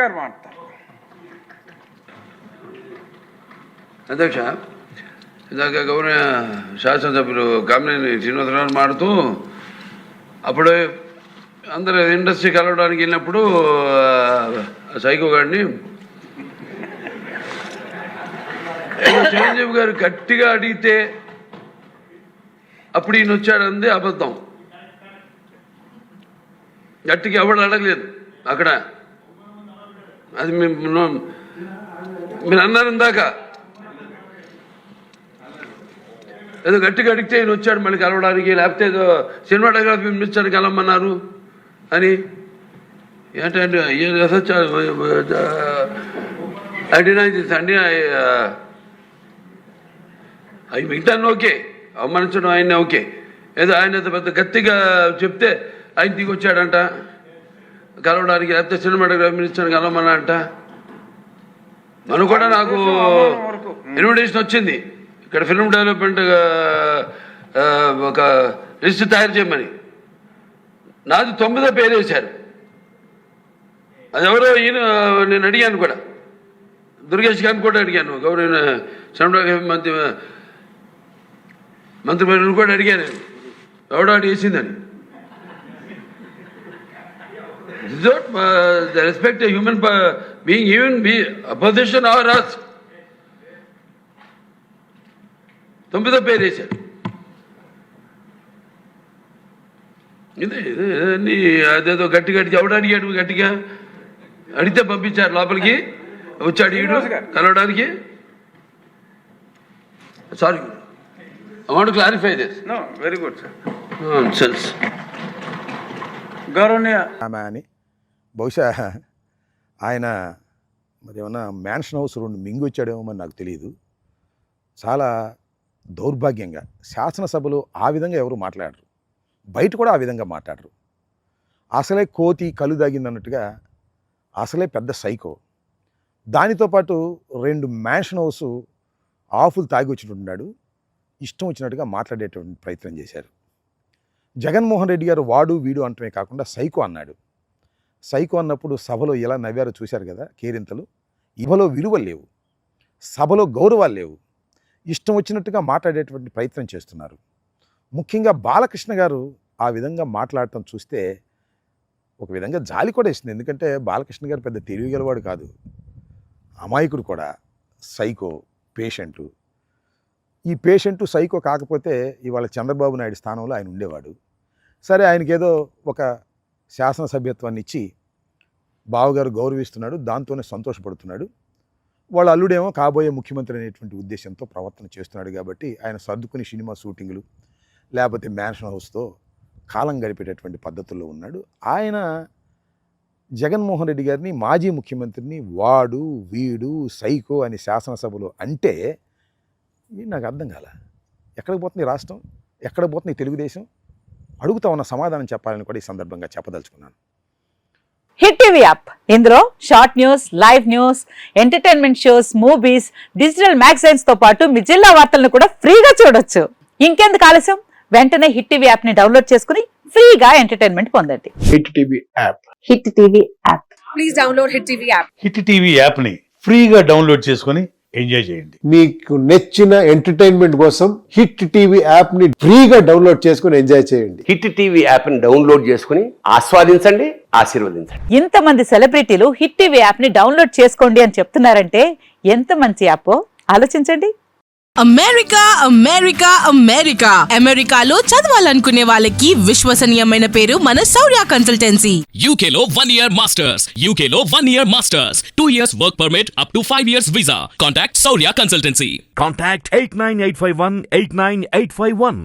గారు మాట్లాడతారు. అధ్యక్ష, ఇందాక గౌరవ శాసనసభ్యులు కామినేని శ్రీనివాసరావు మాడుతూ అప్పుడు అందరూ ఇండస్ట్రీ కలవడానికి వెళ్ళినప్పుడు సైకో గారిని చిరంజీవి గారు గట్టిగా అడిగితే అప్పుడు ఈయన వచ్చాడంది అబద్ధం. గట్టిగా ఎవడు అడగలేదు అక్కడ. అది మీరు అన్నారు ఇందాక, ఏదో గట్టిగా అడిగితే ఈయన వచ్చాడు మళ్ళీ కలవడానికి, లేకపోతే ఏదో సినిమాటోగ్రఫీ మినిస్టర్ కలవమన్నారు అని. ఏంటంటే అవి మిగతాన్ని ఓకే, అవమానించడం ఆయన్ని ఓకే. ఏదో ఆయన పెద్ద గట్టిగా చెప్తే ఆయన దిగి వచ్చాడంట కలవడానికి, లేకపోతే సినిమాటోగ్రఫీ మినిస్టర్ కలవమన్నా అంట. మనం కూడా నాకు ఇన్విటేషన్ వచ్చింది ఇక్కడ ఫిల్మ్ డెవలప్మెంట్ ఒక లిస్ట్ తయారు చేయమని. నాది 9వ పేరు వేశారు. అది ఎవరో ఈయన నేను అడిగాను కూడా, దుర్గేష్ గారిని కూడా అడిగాను, గౌరవ సినిమాటోగ్రఫీ మంత్రివర్యులు కూడా అడిగాను ఎవడో అడిగేసిందని. The respect a human being, even be opposition or us. 9వ పేరు వేశారు. ఇదే అదేదో గట్టిగా ఎవడు అడిగాడు, గట్టిగా అడిగితే పంపించారు లోపలికి, వచ్చి అడిగాడు కలవడానికి. Sorry, I want to clarify this. No, very good, sir. Nonsense. గౌరవనీయ ఆమె అని బహుశా ఆయన మరి ఏమన్నా మ్యాన్షన్ హౌస్ 2 మింగి వచ్చాడేమో మరి నాకు తెలియదు. చాలా దౌర్భాగ్యంగా శాసనసభలో ఆ విధంగా ఎవరు మాట్లాడరు, బయట కూడా ఆ విధంగా మాట్లాడరు. అసలే కోతి కళ్ళు దాగిందన్నట్టుగా అసలే పెద్ద సైకో. దానితో పాటు 2 మ్యాన్షన్ హౌస్ ఆఫులు తాగి వచ్చినట్టున్నాడు, ఇష్టం వచ్చినట్టుగా మాట్లాడేటువంటి ప్రయత్నం చేశారు. జగన్మోహన్ రెడ్డి గారు వాడు వీడు అంటమే కాకుండా సైకో అన్నాడు. సైకో అన్నప్పుడు సభలో ఎలా నవ్వారో చూశారు కదా కేరింతలు. ఇవలో విలువలు లేవు, సభలో గౌరవాలు లేవు, ఇష్టం వచ్చినట్టుగా మాట్లాడేటువంటి ప్రయత్నం చేస్తున్నారు. ముఖ్యంగా బాలకృష్ణ గారు ఆ విధంగా మాట్లాడటం చూస్తే ఒక విధంగా జాలి కూడా ఇస్తుంది. ఎందుకంటే బాలకృష్ణ గారు పెద్ద తెలివిగలవాడు కాదు, అమాయకుడు కూడా, సైకో పేషెంటు. ఈ పేషెంటు సైకో కాకపోతే ఇవాళ చంద్రబాబు నాయుడు స్థానంలో ఆయన ఉండేవాడు. సరే, ఆయనకి ఏదో ఒక శాసనసభ్యత్వాన్ని ఇచ్చి బావగారు గౌరవిస్తున్నాడు, దాంతోనే సంతోషపడుతున్నాడు. వాళ్ళ అల్లుడేమో కాబోయే ముఖ్యమంత్రి అనేటువంటి ఉద్దేశంతో ప్రవర్తన చేస్తున్నాడు కాబట్టి ఆయన సర్దుకుని సినిమా షూటింగులు లేకపోతే మ్యాన్షన్ హౌస్తో కాలం గడిపేటటువంటి పద్ధతుల్లో ఉన్నాడు. ఆయన జగన్మోహన్ రెడ్డి గారిని, మాజీ ముఖ్యమంత్రిని వాడు వీడు సైకో అని శాసనసభలో అంటే నాకు అర్థం కాల. ఎక్కడికి పోతుంది రాష్ట్రం, ఎక్కడికి పోతుంది తెలుగుదేశం? అడుగుతా ఉన్న సమాధానం చెప్పాలని కూడా ఈ సందర్భంగా చెప్పదలుచుకున్నాను. హిట్ టీవీ యాప్, ఇందులో short news, live news, entertainment shows, movies, digital magazines తో పాటు మీ జిల్లా వార్తలను కూడా ఫ్రీగా చూడొచ్చు. ఇంకెందుకు ఆలస్యం, వెంటనే హిట్ టీవీ యాప్ ని డౌన్లోడ్ చేసుకుని ఫ్రీగా ఎంటర్టైన్మెంట్ పొందండి. Hit TV app, hit TV app, please download hit TV app. Hit TV app ని ఫ్రీగా డౌన్లోడ్ చేసుకుని ఎంజాయ్ చేయండి. మీకు నచ్చిన ఎంటర్టైన్మెంట్ కోసం హిట్ టీవీ యాప్ ని ఫ్రీగా డౌన్లోడ్ చేసుకుని ఎంజాయ్ చేయండి. హిట్ టీవీ యాప్ ని డౌన్లోడ్ చేసుకుని ఆస్వాదించండి, ఆశీర్వదించండి. ఇంతమంది సెలబ్రిటీలు హిట్ టీవీ యాప్ ని డౌన్లోడ్ చేసుకోండి అని చెప్తున్నారంటే ఎంత మంచి యాప్ ఆలోచించండి. అమెరికా అమెరికా అమెరికా అమెరికాలో చదవాలనుకునే వాళ్ళకి విశ్వసనీయమైన పేరు మన శౌర్య కన్సల్టెన్సీ. UK లో 1 year masters, UK లో 1 year masters, 2 years work permit up to 5 years visa. Contact Saurya Consultancy. Contact 89851 89851.